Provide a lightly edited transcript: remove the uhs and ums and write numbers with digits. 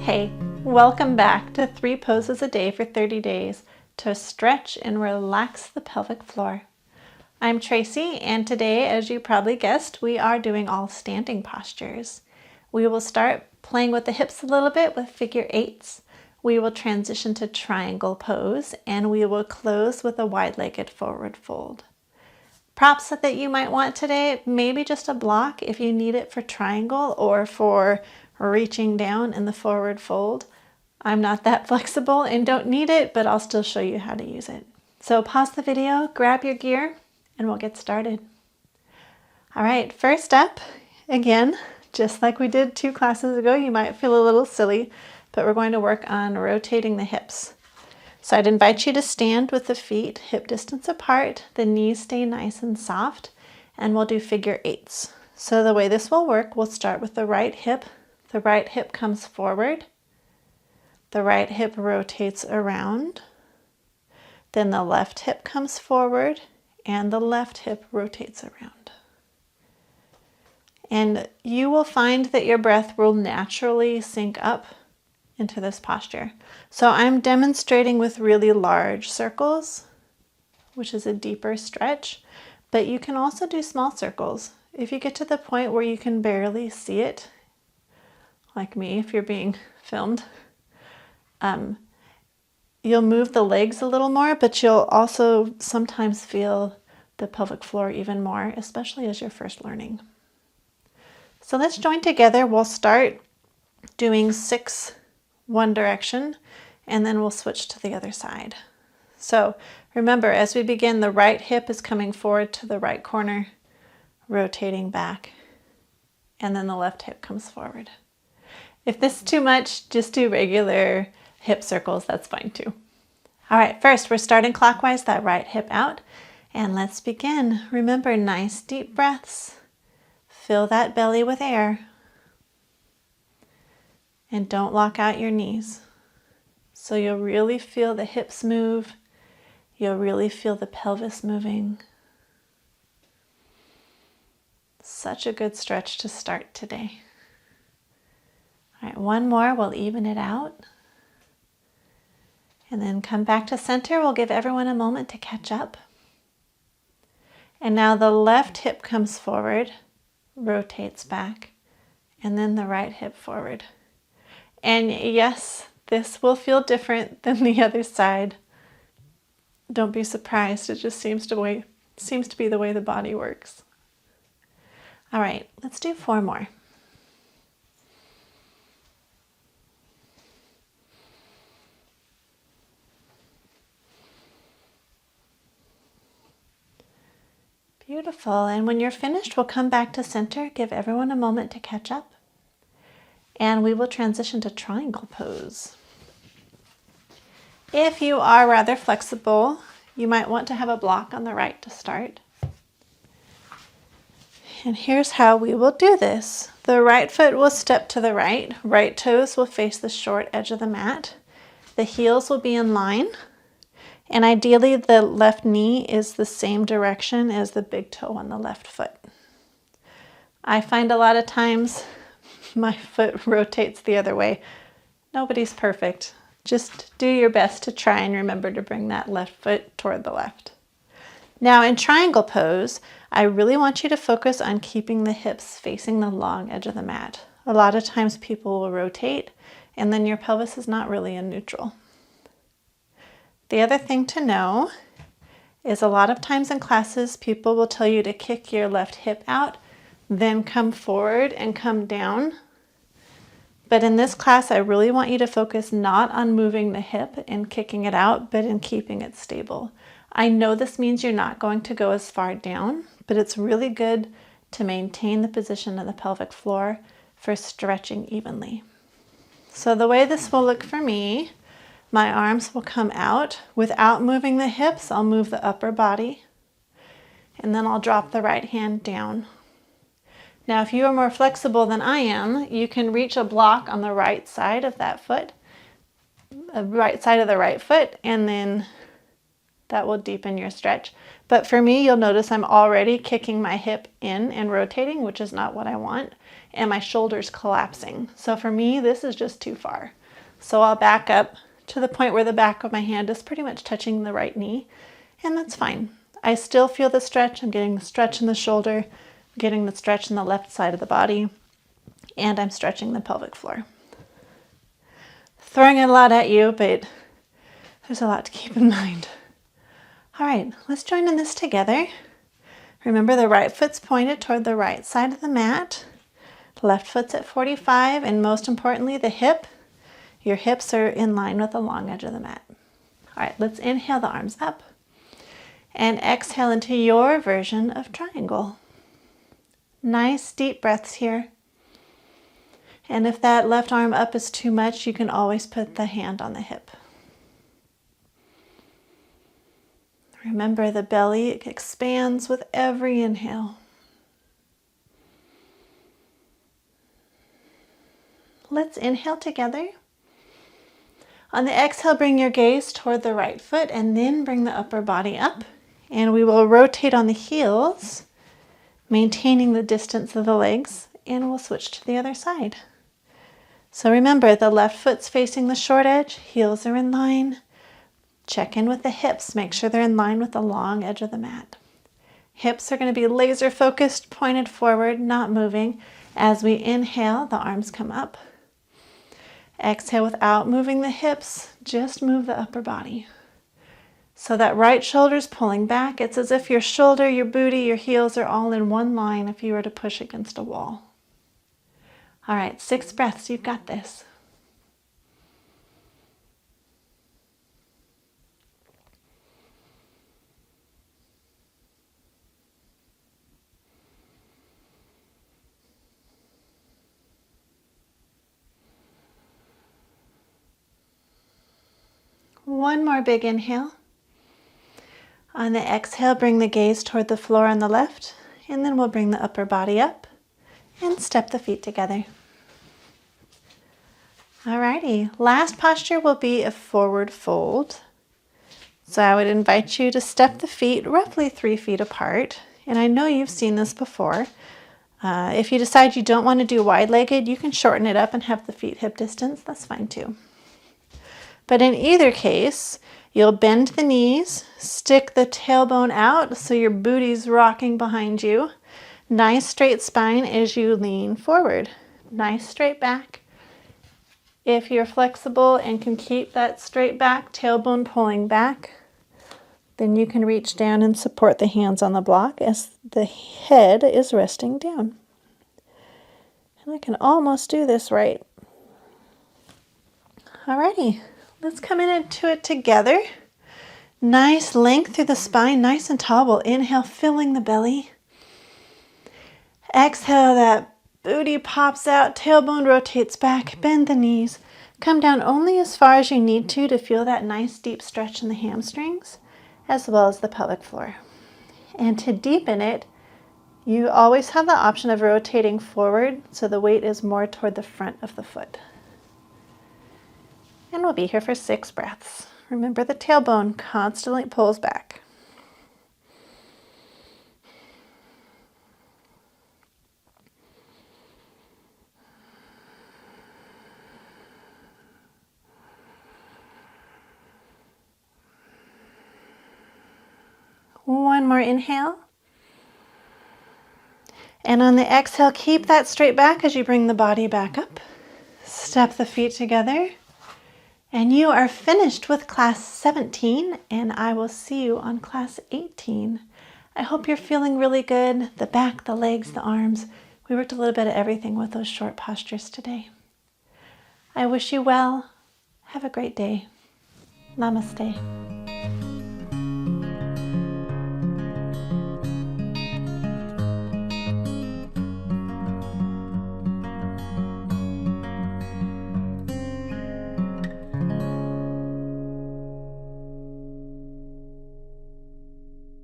Hey, welcome back to 3 poses a day for 30 days to stretch and relax the pelvic floor. I'm Tracy, and today, as you probably guessed, we are doing all standing postures. We will start playing with the hips a little bit with figure eights. We will transition to triangle pose, and we will close with a wide-legged forward fold. Props that you might want today, maybe just a block if you need it for triangle or for reaching down in the forward fold. I'm not that flexible and don't need it, but I'll still show you how to use it. So pause the video, grab your gear, and we'll get started. All right, first up, again, just like we did 2 classes ago, you might feel a little silly, but we're going to work on rotating the hips. So I'd invite you to stand with the feet hip distance apart, the knees stay nice and soft, and we'll do figure eights. So the way this will work, we'll start with the right hip. The right hip comes forward. The right hip rotates around. Then the left hip comes forward and the left hip rotates around. And you will find that your breath will naturally sync up into this posture. So I'm demonstrating with really large circles, which is a deeper stretch, but you can also do small circles. If you get to the point where you can barely see it, like me if you're being filmed, you'll move the legs a little more, but you'll also sometimes feel the pelvic floor even more, especially as you're first learning. So let's join together. We'll start doing 6 one direction, and then we'll switch to the other side. So remember, as we begin, the right hip is coming forward to the right corner, rotating back, and then the left hip comes forward. If this is too much, just do regular hip circles, that's fine too. All right, first we're starting clockwise, that right hip out, and let's begin. Remember, nice deep breaths. Fill that belly with air. And don't lock out your knees. So you'll really feel the hips move. You'll really feel the pelvis moving. Such a good stretch to start today. All right, one more, we'll even it out. And then come back to center. We'll give everyone a moment to catch up. And now the left hip comes forward, rotates back, and then the right hip forward. And yes, this will feel different than the other side. Don't be surprised, it just seems to be the way the body works. All right, let's do 4 more. Beautiful, and when you're finished, we'll come back to center, give everyone a moment to catch up, and we will transition to triangle pose. If you are rather flexible, you might want to have a block on the right to start. And here's how we will do this. The right foot will step to the right. Right toes will face the short edge of the mat. The heels will be in line. And ideally, the left knee is the same direction as the big toe on the left foot. I find a lot of times my foot rotates the other way. Nobody's perfect. Just do your best to try and remember to bring that left foot toward the left. Now in triangle pose, I really want you to focus on keeping the hips facing the long edge of the mat. A lot of times people will rotate and then your pelvis is not really in neutral. The other thing to know is a lot of times in classes, people will tell you to kick your left hip out, then come forward and come down. But in this class, I really want you to focus not on moving the hip and kicking it out, but in keeping it stable. I know this means you're not going to go as far down, but it's really good to maintain the position of the pelvic floor for stretching evenly. So the way this will look for me, my arms will come out. Without moving the hips, I'll move the upper body, and then I'll drop the right hand down. Now, if you are more flexible than I am, you can reach a block on the right side of that foot, the right side of the right foot, and then That will deepen your stretch. But for me, you'll notice I'm already kicking my hip in and rotating, which is not what I want, and my shoulder's collapsing. So for me, this is just too far. So I'll back up to the point where the back of my hand is pretty much touching the right knee, and that's fine. I still feel the stretch. I'm getting the stretch in the shoulder, getting the stretch in the left side of the body, and I'm stretching the pelvic floor. Throwing a lot at you, but there's a lot to keep in mind. All right, let's join in this together. Remember, the right foot's pointed toward the right side of the mat. Left foot's at 45, and most importantly, the hip. Your hips are in line with the long edge of the mat. All right, let's inhale the arms up and exhale into your version of triangle. Nice deep breaths here. And if that left arm up is too much, you can always put the hand on the hip. Remember, the belly expands with every inhale. Let's inhale together. On the exhale, bring your gaze toward the right foot and then bring the upper body up. And we will rotate on the heels, maintaining the distance of the legs, and we'll switch to the other side. So remember, the left foot's facing the short edge, heels are in line. Check in with the hips, make sure they're in line with the long edge of the mat. Hips are going to be laser focused, pointed forward, not moving. As we inhale, the arms come up. Exhale without moving the hips, just move the upper body. So that right shoulder's pulling back. It's as if your shoulder, your booty, your heels are all in one line if you were to push against a wall. All right, 6 breaths, you've got this. One more big inhale. On the exhale, bring the gaze toward the floor on the left, and then we'll bring the upper body up and step the feet together. Alrighty, last posture will be a forward fold. So I would invite you to step the feet roughly 3 feet apart, and I know you've seen this before. If you decide you don't want to do wide-legged, you can shorten it up and have the feet hip distance. That's fine too. But in either case, you'll bend the knees, stick the tailbone out so your booty's rocking behind you. Nice straight spine as you lean forward. Nice straight back. If you're flexible and can keep that straight back, tailbone pulling back, then you can reach down and support the hands on the block as the head is resting down. And I can almost do this right. Alrighty. Let's come into it together. Nice length through the spine, nice and tall. We'll inhale, filling the belly. Exhale, that booty pops out, tailbone rotates back, bend the knees. Come down only as far as you need to feel that nice deep stretch in the hamstrings, as well as the pelvic floor. And to deepen it, you always have the option of rotating forward so the weight is more toward the front of the foot. And we'll be here for 6 breaths. Remember, the tailbone constantly pulls back. One more inhale. And on the exhale, keep that straight back as you bring the body back up. Step the feet together. And you are finished with class 17, and I will see you on class 18. I hope you're feeling really good. The back, the legs, the arms. We worked a little bit of everything with those short postures today. I wish you well. Have a great day. Namaste.